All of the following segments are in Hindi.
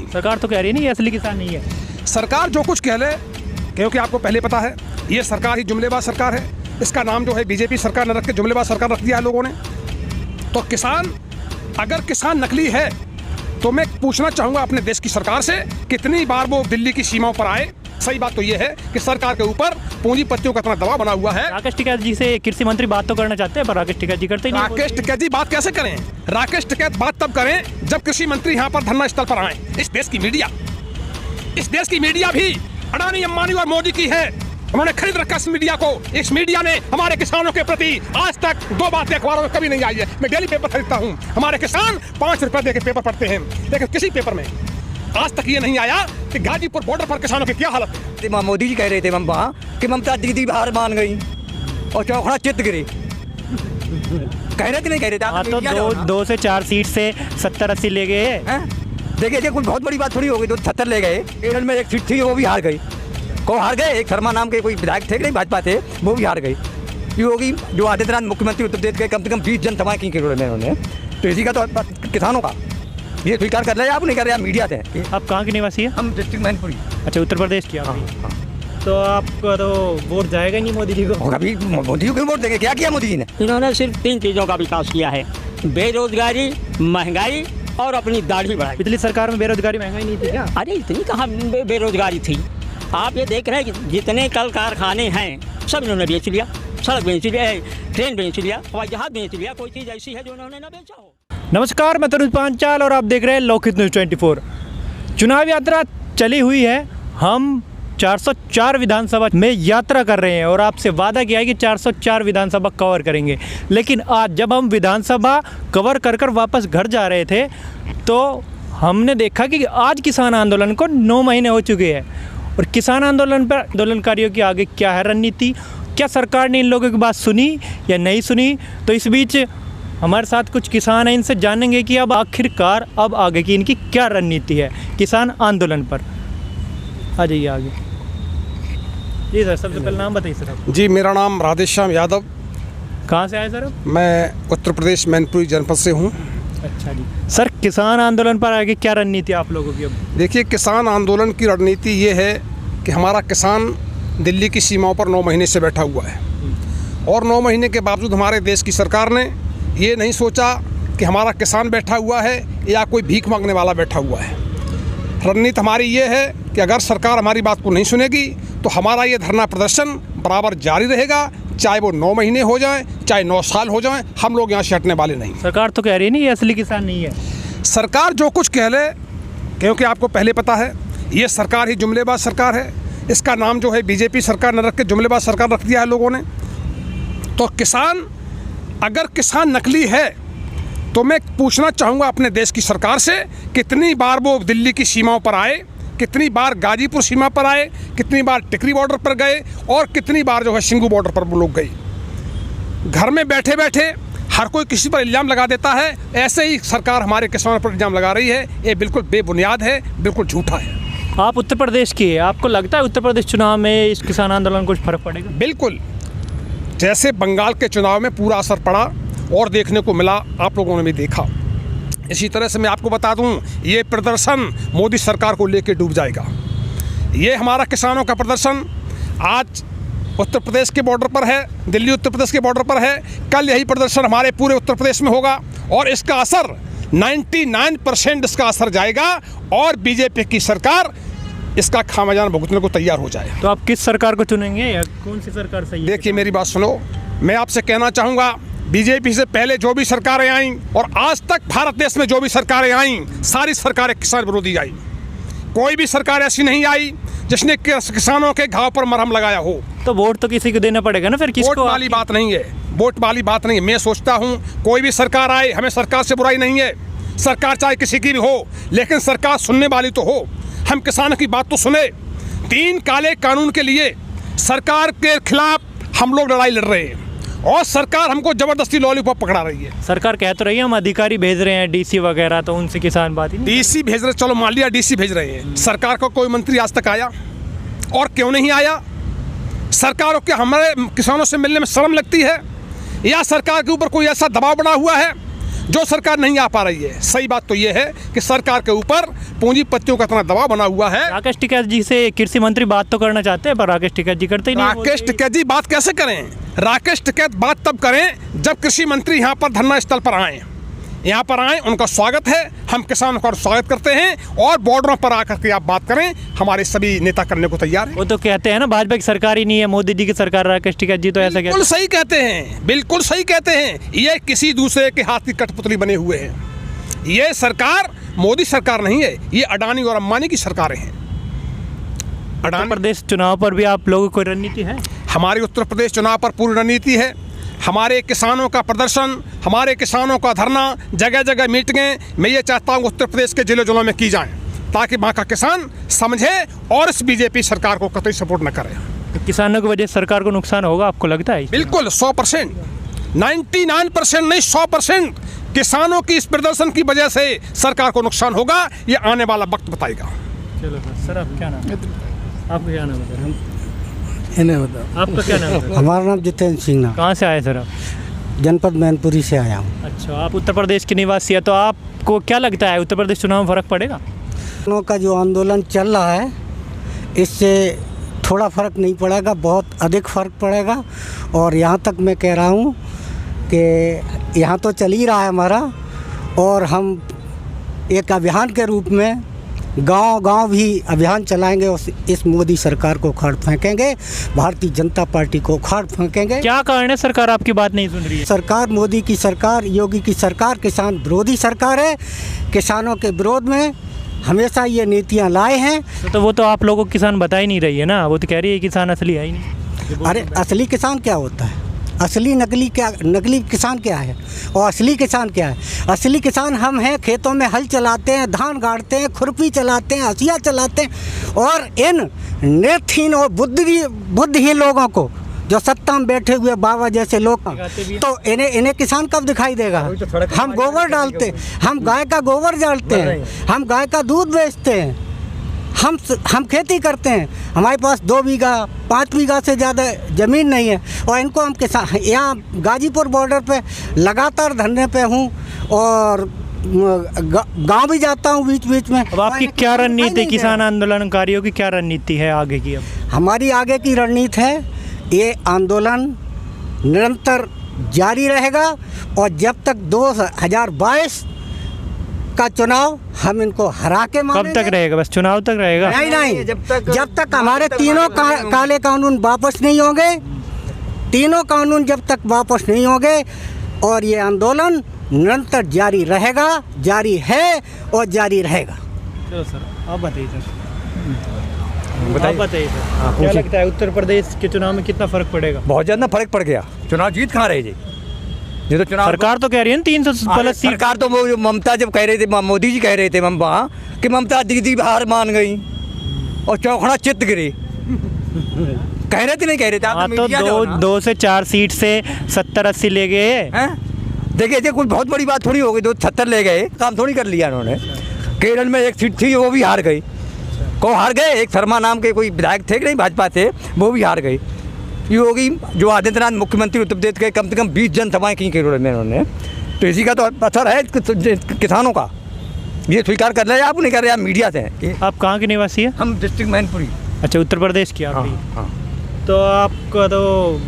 सरकार तो कह रही है नहीं, ये असली किसान नहीं है। सरकार जो कुछ कह ले, क्योंकि आपको पहले पता है ये सरकार ही जुमलेबाज सरकार है। इसका नाम जो है बीजेपी सरकार न रख के जुमलेबाज सरकार रख दिया है लोगों ने। तो किसान, अगर किसान नकली है तो मैं पूछना चाहूँगा अपने देश की सरकार से, कितनी बार वो दिल्ली की सीमाओं पर आए। सही बात तो ये है कि सरकार के ऊपर पूंजीपतियों का इतना दबाव बना हुआ है। राकेश टिकैत जी से कृषि मंत्री बात तो करना चाहते हैं, पर राकेश टिकैत जी करते ही नहीं। राकेश टिकैत जी बात कैसे करें? राकेश टिकैत बात तब करें जब कृषि मंत्री यहाँ पर धरना स्थल पर आए। इस देश की मीडिया भी अडानी, अंबानी और मोदी की है। उन्होंने खरीद रखा इस मीडिया को। इस मीडिया ने हमारे किसानों के प्रति आज तक दो बातें अखबारों में कभी नहीं आई है। मैं डेली पेपर खरीदता हूँ, हमारे किसान 5 रुपए दे के पेपर पढ़ते हैं, लेकिन किसी पेपर में आज तक ये नहीं आया कि गाजीपुर बॉर्डर पर किसानों की क्या हालत है। मोदी जी कह रहे थे वहाँ कि ममता दीदी हार मान गई और चौखड़ा चित्त गिरे। कह रहे थे नहीं कह रहे थे? तो 2 से 4 सीट से 70-80 ले गए। देखिए कोई बहुत बड़ी बात थोड़ी हो गई। 76 ले गए। केरल में एक सीट थी वो भी हार गई। को हार गए? एक शर्मा नाम के कोई विधायक थे नहीं, भाजपा थे, वो भी हार गई। योगी जो आदित्यनाथ मुख्यमंत्री उत्तर प्रदेश के, कम से कम 20 जनसभाएं की केरल में उन्होंने। तो इसी का तो किसानों का ये स्वीकार कर रहे हैं, आप नहीं कर रहे, आप मीडिया थे। आप कहाँ के निवासी हैं? हम डिस्ट्रिक्ट मैनपुरी। अच्छा, उत्तर प्रदेश की। हाँ। तो आपका तो वोट जाएगा नहीं मोदी जी को? अभी मोदी जी को वोट देंगे? क्या किया मोदी जी ने? इन्होंने सिर्फ 3 चीज़ों का विकास किया है, बेरोजगारी, महंगाई और अपनी दाढ़ी बढ़ाई। पिछली सरकार में बेरोजगारी, महंगाई नहीं थी क्या? अरे इतनी कहाँ बेरोजगारी थी। आप ये देख रहे हैं कि जितने कल कारखाने हैं सब इन्होंने बेच लिया। सड़क बेच लिया, ट्रेन बेच लिया, हवाई जहाज बेच लिया। कोई चीज़ ऐसी है जो उन्होंने न बेचा हो। नमस्कार, मैं तनुज पांचाल और आप देख रहे हैं लोकहित न्यूज़ 24। चुनाव यात्रा चली हुई है। हम 404 विधानसभा में यात्रा कर रहे हैं और आपसे वादा किया है कि 404 विधानसभा कवर करेंगे। लेकिन आज जब हम विधानसभा कवर कर वापस घर जा रहे थे तो हमने देखा कि आज किसान आंदोलन को 9 महीने हो चुके हैं। और किसान आंदोलन पर आंदोलनकारियों की आगे क्या है रणनीति, क्या सरकार ने इन लोगों की बात सुनी या नहीं सुनी? तो इस बीच हमारे साथ कुछ किसान हैं, इनसे जानेंगे कि अब आखिरकार अब आगे की इनकी क्या रणनीति है किसान आंदोलन पर। आ जाइए आगे। जी सर, सबसे पहले नाम बताइए सर आप। जी, मेरा नाम राधेश्याम यादव। कहाँ से आए सर आप? मैं उत्तर प्रदेश मैनपुरी जनपद से हूँ। अच्छा जी सर, किसान आंदोलन पर आगे क्या रणनीति आप लोगों की? अब देखिए, किसान आंदोलन की रणनीति ये है कि हमारा किसान दिल्ली की सीमाओं पर 9 महीने से बैठा हुआ है और 9 महीने के बावजूद हमारे देश की सरकार ने ये नहीं सोचा कि हमारा किसान बैठा हुआ है या कोई भीख मांगने वाला बैठा हुआ है। रणनीति हमारी ये है कि अगर सरकार हमारी बात को नहीं सुनेगी तो हमारा ये धरना प्रदर्शन बराबर जारी रहेगा, चाहे वो 9 महीने हो जाएं, चाहे 9 साल हो जाएं। हम लोग यहाँ से हटने वाले नहीं। सरकार तो कह रही है नहीं, ये असली किसान नहीं है। सरकार जो कुछ कह ले, क्योंकि आपको पहले पता है ये सरकार ही जुमलेबाज सरकार है। इसका नाम जो है बीजेपी सरकार न रख के जुमलेबाज सरकार रख दिया है लोगों ने। तो किसान, अगर किसान नकली है तो मैं पूछना चाहूँगा अपने देश की सरकार से, कितनी बार वो दिल्ली की सीमाओं पर आए, कितनी बार गाजीपुर सीमा पर आए, कितनी बार टिकरी बॉर्डर पर गए और कितनी बार जो है सिंगू बॉर्डर पर वो लोग गए। घर में बैठे बैठे हर कोई किसी पर इल्ज़ाम लगा देता है। ऐसे ही सरकार हमारे किसानों पर इल्ज़ाम लगा रही है। ये बिल्कुल बेबुनियाद है, बिल्कुल झूठा है। आप उत्तर प्रदेश की है, आपको लगता है उत्तर प्रदेश चुनाव में इस किसान आंदोलन को कुछ फर्क पड़ेगा? बिल्कुल, जैसे बंगाल के चुनाव में पूरा असर पड़ा और देखने को मिला, आप लोगों ने भी देखा। इसी तरह से मैं आपको बता दूं, ये प्रदर्शन मोदी सरकार को लेकर डूब जाएगा। ये हमारा किसानों का प्रदर्शन आज उत्तर प्रदेश के बॉर्डर पर है, दिल्ली उत्तर प्रदेश के बॉर्डर पर है। कल यही प्रदर्शन हमारे पूरे उत्तर प्रदेश में होगा और इसका असर 99% इसका असर जाएगा और बीजेपी की सरकार इसका खामियाजा भुगतने को तैयार हो जाए। तो आप किस सरकार को चुनेंगे या कौन सी सरकार सही है? देखिए, मेरी बात सुनो, मैं आपसे कहना चाहूँगा, बीजेपी से पहले जो भी सरकारें आईं और आज तक भारत देश में जो भी सरकारें आईं, सारी सरकारें किसान विरोधी आई। कोई भी सरकार ऐसी नहीं आई जिसने किसानों के घाव पर मरहम लगाया हो। तो वोट तो किसी को देना पड़ेगा ना, फिर किसको? वोट वाली बात नहीं है, वोट वाली बात नहीं है। मैं सोचता हूँ कोई भी सरकार आए, हमें सरकार से बुराई नहीं है। सरकार चाहे किसी की भी हो, लेकिन सरकार सुनने वाली तो हो। हम किसानों की बात तो सुने। 3 काले कानून के लिए सरकार के खिलाफ हम लोग लड़ाई लड़ रहे हैं और सरकार हमको जबरदस्ती लॉलीपॉप पकड़ा रही है। सरकार कह तो रही है हम अधिकारी भेज रहे हैं, डीसी वगैरह, तो उनसे किसान बात ही नहीं। डीसी भेज रहे, चलो मान लिया डीसी भेज रहे हैं, सरकार को कोई मंत्री आज तक आया? और क्यों नहीं आया? सरकारों के हमारे किसानों से मिलने में शर्म लगती है या सरकार के ऊपर कोई ऐसा दबाव बना हुआ है जो सरकार नहीं आ पा रही है, सही बात तो ये है कि सरकार के ऊपर पूंजीपतियों का इतना दबाव बना हुआ है। राकेश टिकैत जी से कृषि मंत्री बात तो करना चाहते हैं, पर राकेश टिकैत जी करते ही नहीं। राकेश टिकैत जी बात कैसे करें? राकेश टिकैत बात तब करें जब कृषि मंत्री यहाँ पर धरना स्थल पर आए, यहाँ पर आए, उनका स्वागत है, हम किसानों का स्वागत करते हैं, और बॉर्डरों पर आकर के आप बात करें, हमारे सभी नेता करने को तैयार हैं। वो तो कहते हैं ना भाजपा की सरकार ही नहीं है, मोदी जी की सरकार। राकेश टिकैत जी तो ऐसा कहते बिल्कुल सही कहते हैं, बिल्कुल सही कहते हैं। ये किसी दूसरे के हाथ की कठपुतली बने हुए हैं। ये सरकार मोदी सरकार नहीं है, ये अडानी और अंबानी की सरकारें हैं। उत्तर प्रदेश चुनाव पर भी आप लोगों को रणनीति है? हमारी उत्तर प्रदेश चुनाव पर पूरी रणनीति है। हमारे किसानों का प्रदर्शन, हमारे किसानों का धरना, जगह जगह मीटिंगें, मैं ये चाहता हूँ उत्तर प्रदेश के जिले जिलों में की जाएं, ताकि वहाँ का किसान समझे और इस बीजेपी सरकार को कतई सपोर्ट न करे। तो किसानों की वजह से सरकार को नुकसान होगा, आपको लगता है? बिल्कुल 100%, 99% नहीं 100% किसानों की इस प्रदर्शन की वजह से सरकार को नुकसान होगा। ये आने वाला वक्त बताएगा। चलो सर, आप क्या नाम है? आपका क्या नाम है? इन्हें बताओ। आपका क्या नाम है? हमारा नाम जितेंद्र सिंह नाम, कहाँ से आए सर आप? जनपद मैनपुरी से आया हूँ। अच्छा, आप उत्तर प्रदेश के निवासी है, तो आपको क्या लगता है उत्तर प्रदेश चुनाव में फर्क पड़ेगा? किसानों का जो आंदोलन चल रहा है, इससे थोड़ा फर्क नहीं पड़ेगा, बहुत अधिक फर्क पड़ेगा। और यहाँ तक मैं कह रहा हूँ कि यहाँ तो चल ही रहा है हमारा, और हम एक अभियान के रूप में गांव-गांव भी अभियान चलाएंगे और इस मोदी सरकार को उखाड़ फेंकेंगे, भारतीय जनता पार्टी को उखाड़ फेंकेंगे। क्या कारण है सरकार आपकी बात नहीं सुन रही है? सरकार, मोदी की सरकार, योगी की सरकार किसान विरोधी सरकार है। किसानों के विरोध में हमेशा ये नीतियां लाए हैं। तो वो तो आप लोगों को किसान बता ही नहीं रही है ना, वो तो कह रही है किसान असली है ही नहीं। अरे असली किसान क्या होता है? असली नकली क्या, नकली किसान क्या है और असली किसान क्या है? असली किसान हम हैं, खेतों में हल चलाते हैं, धान गाड़ते हैं, खुरपी चलाते हैं, हसिया चलाते हैं। और इन नेत्रहीन और बुद्धिहीन लोगों को, जो सत्ता में बैठे हुए बाबा जैसे लोग, तो इन्हें किसान कब दिखाई देगा? हम गोबर डालते, हम गाय का गोबर डालते हैं, हम गाय का दूध बेचते हैं, हम खेती करते हैं। हमारे पास 2 बीघा 5 बीघा से ज़्यादा ज़मीन नहीं है, और इनको हम किसान, यहाँ गाजीपुर बॉर्डर पे लगातार धरने पे हूँ, और गांव भी जाता हूँ बीच बीच में। अब आपकी क्या रणनीति, किसान आंदोलनकारियों की क्या रणनीति है आगे की? अब हमारी आगे की रणनीति है, ये आंदोलन निरंतर जारी रहेगा, और जब तक 2022 का चुनाव हम इनको हरा के मानेंगे। कब तक रहेगा? बस चुनाव तक रहेगा? नहीं, जब तक हमारे तीनों काले कानून वापस नहीं होंगे, तीनों कानून जब तक वापस नहीं होंगे, और ये आंदोलन निरंतर जारी रहेगा, जारी है और जारी रहेगा। चलो सर, आप बताइए सर। आप बताइए सर, क्या लगता है उत्तर प्रदेश के चुनाव में कितना फर्क पड़ेगा? बहुत ज़्यादा फर्क पड़ गया। चुनाव जीत कहाँ रही जी? ये तो चुनाव सरकार तो कह रही है ना 300 प्लस सीट। सरकार तो वो ममता जब कह रहे थे, मोदी जी कह रहे थे वहाँ कि ममता दीदी हार मान गई और चौखड़ा चित्त गिरी, कह रहे थे नहीं कह रहे थे? हाँ, तो 2 से 4 सीट से 70-80 ले गए हैं। देखिए कोई बहुत बड़ी बात थोड़ी हो गई, 76 ले गए, काम थोड़ी कर लिया उन्होंने। केरल में 1 सीट थी, वो भी हार गई। कौन हार गए? एक शर्मा नाम के कोई विधायक थे कि नहीं भाजपा थे, वो भी हार गई। योगी जो आदित्यनाथ मुख्यमंत्री उत्तर प्रदेश के, कम से कम 20 जनसभाएँ की केरल में उन्होंने, तो इसी का तो असर है किसानों का। ये स्वीकार कर रहे हैं, आप नहीं कर रहे, आप मीडिया से हैं। आप कहाँ के निवासी हैं? हम डिस्ट्रिक्ट मैनपुरी। अच्छा, उत्तर प्रदेश की आप भी? हाँ। तो आपका तो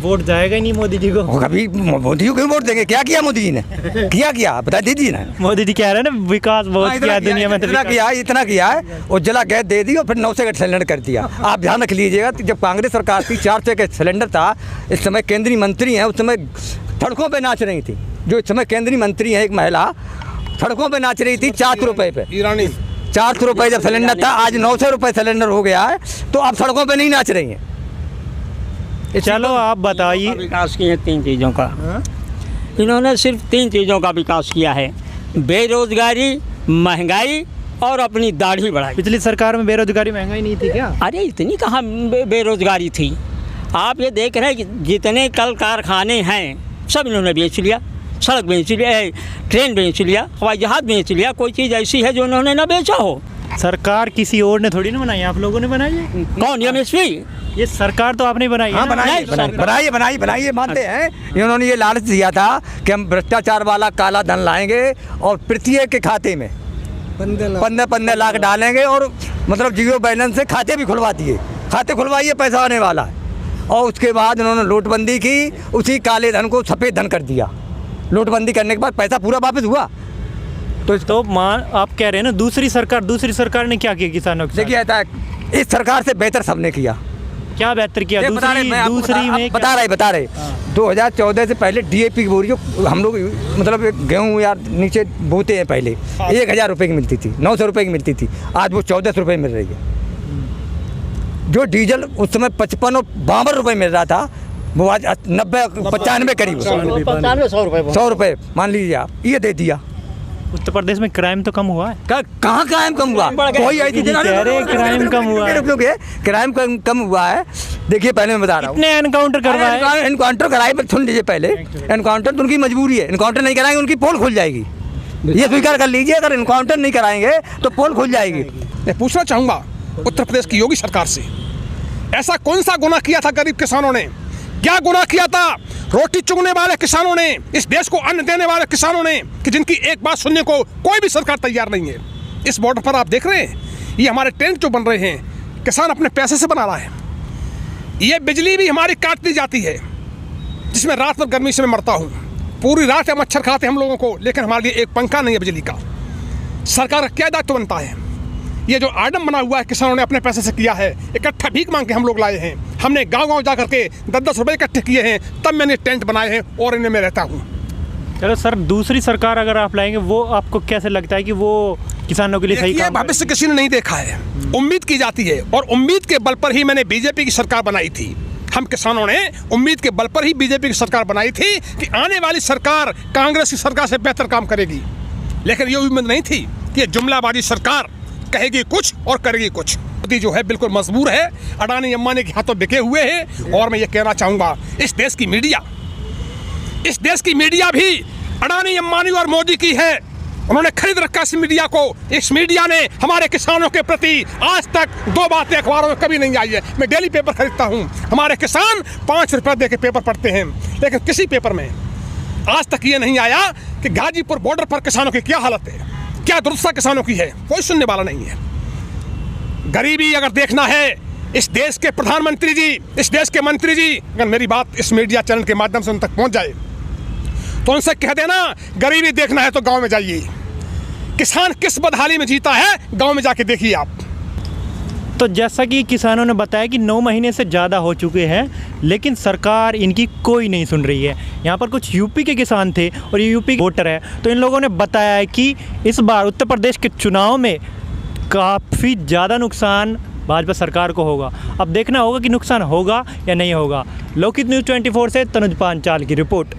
वोट जाएगा ही नहीं मोदी जी को? कभी मोदी को क्यों वोट देंगे? क्या किया मोदी जी ने? क्या बता दीजिए ना। मोदी जी कह रहे हैं ना विकास बहुत किया दुनिया में, इतना किया है। उज्ज्वला गैस दे दी और फिर 900 का सिलेंडर कर दिया। आप ध्यान रख लीजिएगा, जब कांग्रेस सरकार थी 400 का सिलेंडर था। इस समय केंद्रीय मंत्री हैं, उस समय सड़कों पर नाच रही थी। जो इस समय केंद्रीय मंत्री है, एक महिला सड़कों पर नाच रही थी 400 रुपये पे। 400 रुपये जब सिलेंडर था, आज 900 रुपये सिलेंडर हो गया है, तो आप सड़कों पर नहीं नाच रही हैं। चलो आप बताइए। विकास किए 3 चीज़ों का, इन्होंने सिर्फ 3 चीज़ों का विकास किया है: बेरोजगारी, महंगाई और अपनी दाढ़ी बढ़ाई। पिछली सरकार में बेरोजगारी महंगाई नहीं थी क्या? अरे इतनी कहाँ बेरोजगारी थी? आप ये देख रहे हैं कि जितने कल कारखाने हैं सब इन्होंने बेच लिया। सड़क बेच लिया, ट्रेन बेच लिया, हवाई जहाज़ बेच लिया। कोई चीज़ ऐसी है जो इन्होंने ना बेचा हो? सरकार किसी और ने थोड़ी ना बनाई, आप लोगों ने बनाई है। कौन एमएसपी? ये सरकार तो आपने बनाई है हाँ ना? बनाइए मानते हैं। इन्होंने ये लालच दिया था कि हम भ्रष्टाचार वाला काला धन लाएंगे और प्रत्येक के खाते में 15 लाख डालेंगे और मतलब जीरो बैलेंस से खाते भी खुलवा दिए। खाते खुलवाइए, पैसा आने वाला है। और उसके बाद उन्होंने नोटबंदी की, उसी काले धन को सफ़ेद धन कर दिया। नोटबंदी करने के बाद पैसा पूरा वापस हुआ। तो आप कह रहे हैं ना दूसरी सरकार ने क्या किया किसानों के साथ? देखिए ऐसा है, इस सरकार से बेहतर सबने किया। क्या बेहतर किया? ये बता रहे, मैं आपको दूसरी में बता रहे 2014 से पहले डीएपी की बोरी जो हम लोग मतलब गेहूँ या नीचे बोते हैं पहले 1000 रुपये की मिलती थी, 900 रुपये की मिलती थी, आज वो 1400 रुपये मिल रही है। जो डीजल उस समय 55 और 52 रुपये मिल रहा था, वो आज 90-95 करीब 100 रुपये मान लीजिए आप, ये दे दिया। उत्तर प्रदेश में क्राइम तो कम हुआ है? कहाँ क्राइम कम हुआ? कोई ऐसी क्राइम कम हुआ है। क्राइम कम हुआ है। देखिए पहले मैं बता रहा हूँ, कितने एनकाउंटर करवाए? एनकाउंटर कराए, सुन लीजिए पहले। एनकाउंटर तो उनकी मजबूरी है, एनकाउंटर नहीं कराएंगे उनकी पोल खुल जाएगी। ये स्वीकार कर लीजिए, अगर एनकाउंटर नहीं कराएंगे तो पोल खुल जाएगी। मैं पूछना चाहूँगा उत्तर प्रदेश की योगी सरकार से, ऐसा कौन सा गुनाह किया था गरीब किसानों ने? क्या गुनाह किया था रोटी चुगने वाले किसानों ने, इस देश को अन्न देने वाले किसानों ने, कि जिनकी एक बात सुनने को कोई भी सरकार तैयार नहीं है? इस बॉर्डर पर आप देख रहे हैं, ये हमारे टेंट जो बन रहे हैं किसान अपने पैसे से बना रहा है। ये बिजली भी हमारी काट दी जाती है, जिसमें रात भर गर्मी से मैं मरता हूँ। पूरी रात या मच्छर खाते हम लोगों को, लेकिन हमारे लिए एक पंखा नहीं है बिजली का। सरकार का क्या दायित्व बनता है? ये जो आइटम बना हुआ है किसानों ने अपने पैसे से किया है, इकट्ठा भीख मांग के हम लोग लाए हैं। हमने गांव-गांव जा करके 10-10 रुपए इकट्ठे किए हैं, तब मैंने टेंट बनाए हैं और इनमें मैं रहता हूँ। चलो सर, दूसरी सरकार अगर आप लाएंगे, वो आपको कैसे लगता है कि वो किसानों के लिए सही काम? भविष्य किसी ने नहीं देखा है, उम्मीद की जाती है, और उम्मीद के बल पर ही मैंने बीजेपी की सरकार बनाई थी। हम किसानों ने उम्मीद के बल पर ही बीजेपी की सरकार बनाई थी कि आने वाली सरकार कांग्रेस की सरकार से बेहतर काम करेगी। लेकिन ये उम्मीद नहीं थी कि ये जुमलाबाजी सरकार कहेगी कुछ और करेगी कुछ। मोदी जो है बिल्कुल मजबूर है, अडानी अंबानी के हाथों बिके हुए हैं। और मैं ये कहना चाहूँगा, इस देश की मीडिया भी अडानी अंबानी और मोदी की है। उन्होंने खरीद रखा इस मीडिया को। इस मीडिया ने हमारे किसानों के प्रति आज तक 2 बातें अखबारों में कभी नहीं आई है। मैं डेली पेपर खरीदता हूँ, हमारे किसान 5 रुपये दे के पेपर पढ़ते हैं, लेकिन किसी पेपर में आज तक ये नहीं आया कि गाजीपुर बॉर्डर पर किसानों की क्या हालत है, क्या दुर्दशा किसानों की है। कोई सुनने वाला नहीं है। गरीबी अगर देखना है, इस देश के प्रधानमंत्री जी, इस देश के मंत्री जी, अगर मेरी बात इस मीडिया चैनल के माध्यम से उन तक पहुंच जाए तो उनसे कह देना, गरीबी देखना है तो गांव में जाइए। किसान किस बदहाली में जीता है, गांव में जाके देखिए आप। तो जैसा कि किसानों ने बताया कि 9 महीने से ज़्यादा हो चुके हैं, लेकिन सरकार इनकी कोई नहीं सुन रही है। यहाँ पर कुछ यूपी के किसान थे और ये यूपी के वोटर है, तो इन लोगों ने बताया है कि इस बार उत्तर प्रदेश के चुनाव में काफ़ी ज़्यादा नुकसान भाजपा सरकार को होगा। अब देखना होगा कि नुकसान होगा या नहीं होगा। लोकहित न्यूज़ 24 से तनुज पांचाल की रिपोर्ट।